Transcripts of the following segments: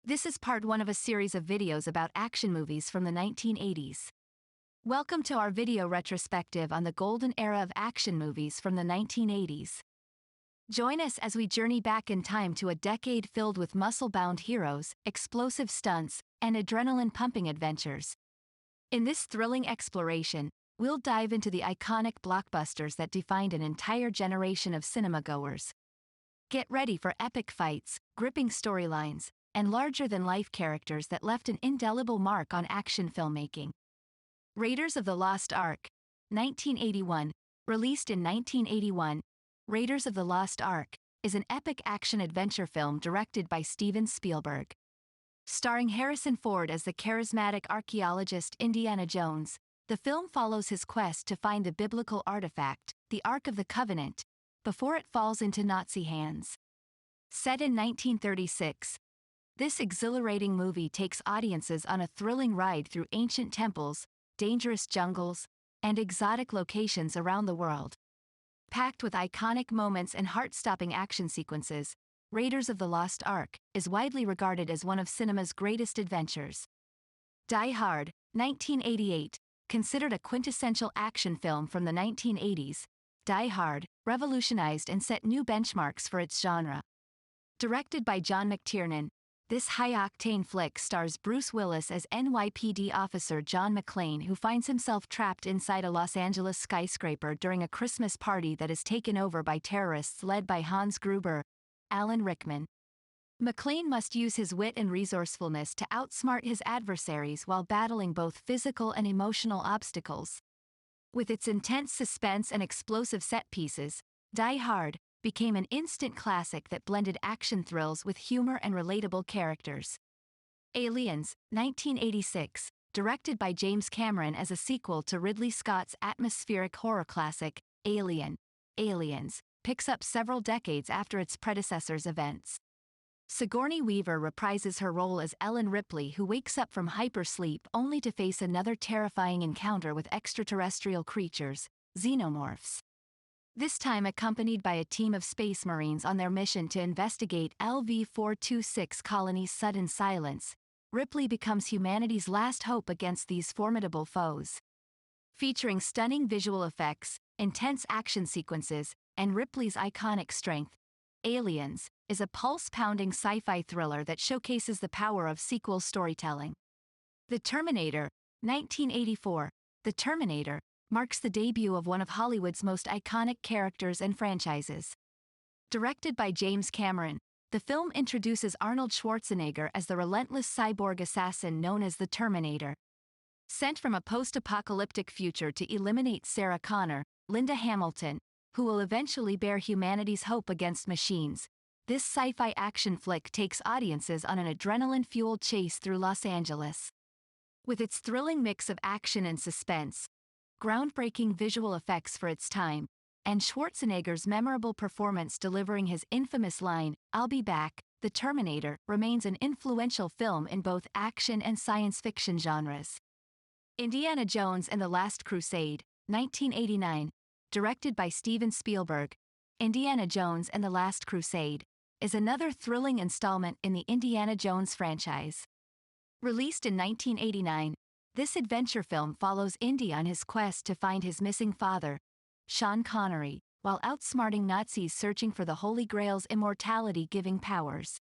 This is part 1 of a series of videos about action movies from the 1980s. Welcome to our video retrospective on the golden era of action movies from the 1980s. Join us as we journey back in time to a decade filled with muscle-bound heroes, explosive stunts, and adrenaline-pumping adventures. In this thrilling exploration, we'll dive into the iconic blockbusters that defined an entire generation of cinema-goers. Get ready for epic fights, gripping storylines, and larger-than-life characters that left an indelible mark on action filmmaking. Raiders of the Lost Ark, 1981, released in 1981, Raiders of the Lost Ark is an epic action-adventure film directed by Steven Spielberg. Starring Harrison Ford as the charismatic archaeologist Indiana Jones, the film follows his quest to find the biblical artifact, the Ark of the Covenant, before it falls into Nazi hands. Set in 1936, this exhilarating movie takes audiences on a thrilling ride through ancient temples, dangerous jungles, and exotic locations around the world. Packed with iconic moments and heart-stopping action sequences, Raiders of the Lost Ark is widely regarded as one of cinema's greatest adventures. Die Hard, 1988, considered a quintessential action film from the 1980s, Die Hard revolutionized and set new benchmarks for its genre. Directed by John McTiernan, this high-octane flick stars Bruce Willis as NYPD officer John McClane, who finds himself trapped inside a Los Angeles skyscraper during a Christmas party that is taken over by terrorists led by Hans Gruber, Alan Rickman. McClane must use his wit and resourcefulness to outsmart his adversaries while battling both physical and emotional obstacles. With its intense suspense and explosive set pieces, Die Hard became an instant classic that blended action thrills with humor and relatable characters. Aliens, 1986, directed by James Cameron as a sequel to Ridley Scott's atmospheric horror classic, Aliens, picks up several decades after its predecessor's events. Sigourney Weaver reprises her role as Ellen Ripley, who wakes up from hypersleep only to face another terrifying encounter with extraterrestrial creatures, xenomorphs. This time accompanied by a team of space marines on their mission to investigate LV-426 colony's sudden silence, Ripley becomes humanity's last hope against these formidable foes. Featuring stunning visual effects, intense action sequences, and Ripley's iconic strength, Aliens is a pulse-pounding sci-fi thriller that showcases the power of sequel storytelling. The Terminator, 1984, The Terminator marks the debut of one of Hollywood's most iconic characters and franchises. Directed by James Cameron, the film introduces Arnold Schwarzenegger as the relentless cyborg assassin known as the Terminator. Sent from a post-apocalyptic future to eliminate Sarah Connor, Linda Hamilton, who will eventually bear humanity's hope against machines, this sci-fi action flick takes audiences on an adrenaline-fueled chase through Los Angeles. With its thrilling mix of action and suspense, groundbreaking visual effects for its time, and Schwarzenegger's memorable performance delivering his infamous line, "I'll be back," The Terminator remains an influential film in both action and science fiction genres. Indiana Jones and the Last Crusade, 1989, directed by Steven Spielberg, Indiana Jones and the Last Crusade is another thrilling installment in the Indiana Jones franchise. Released in 1989, this adventure film follows Indy on his quest to find his missing father, Sean Connery, while outsmarting Nazis searching for the Holy Grail's immortality-giving powers.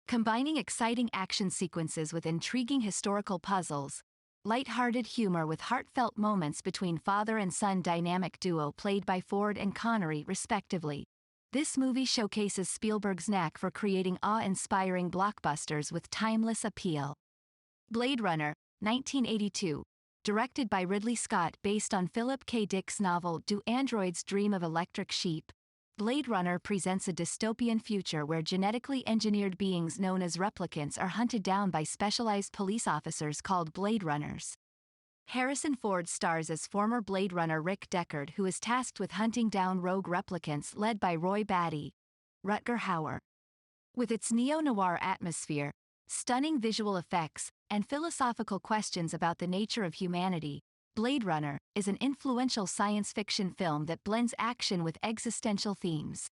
Combining exciting action sequences with intriguing historical puzzles, light-hearted humor with heartfelt moments between father and son dynamic duo played by Ford and Connery respectively, this movie showcases Spielberg's knack for creating awe-inspiring blockbusters with timeless appeal. Blade Runner, 1982, directed by Ridley Scott based on Philip K. Dick's novel Do Androids Dream of Electric Sheep, Blade Runner presents a dystopian future where genetically engineered beings known as replicants are hunted down by specialized police officers called Blade Runners. Harrison Ford stars as former Blade Runner Rick Deckard, who is tasked with hunting down rogue replicants led by Roy Batty, Rutger Hauer. With its neo-noir atmosphere, stunning visual effects, and philosophical questions about the nature of humanity, Blade Runner is an influential science fiction film that blends action with existential themes.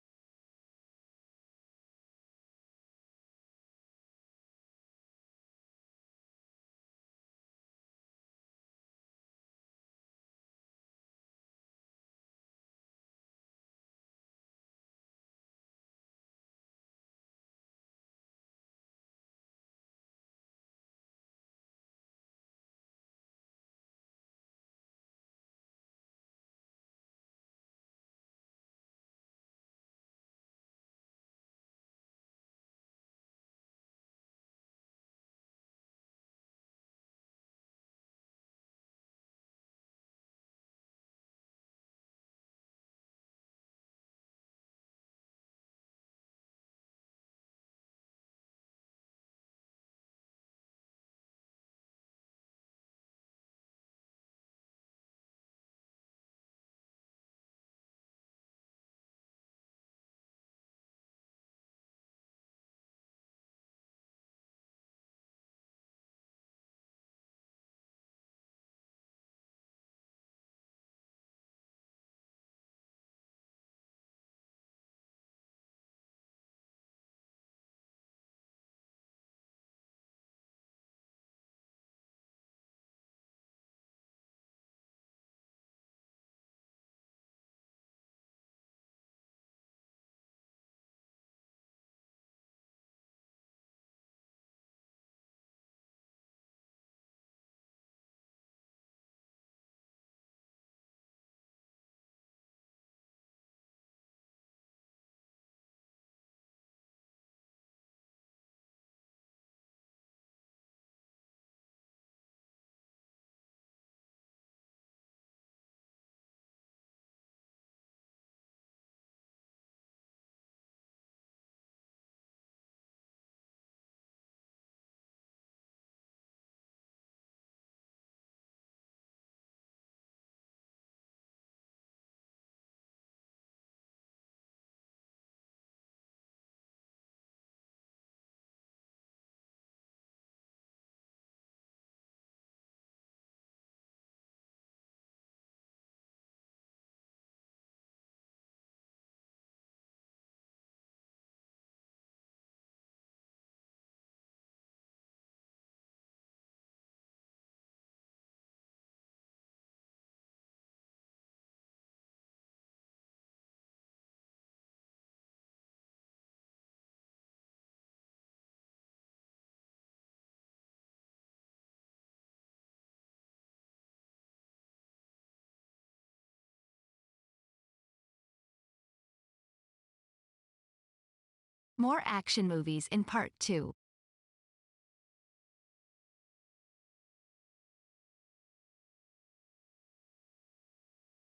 More action movies in Part 2.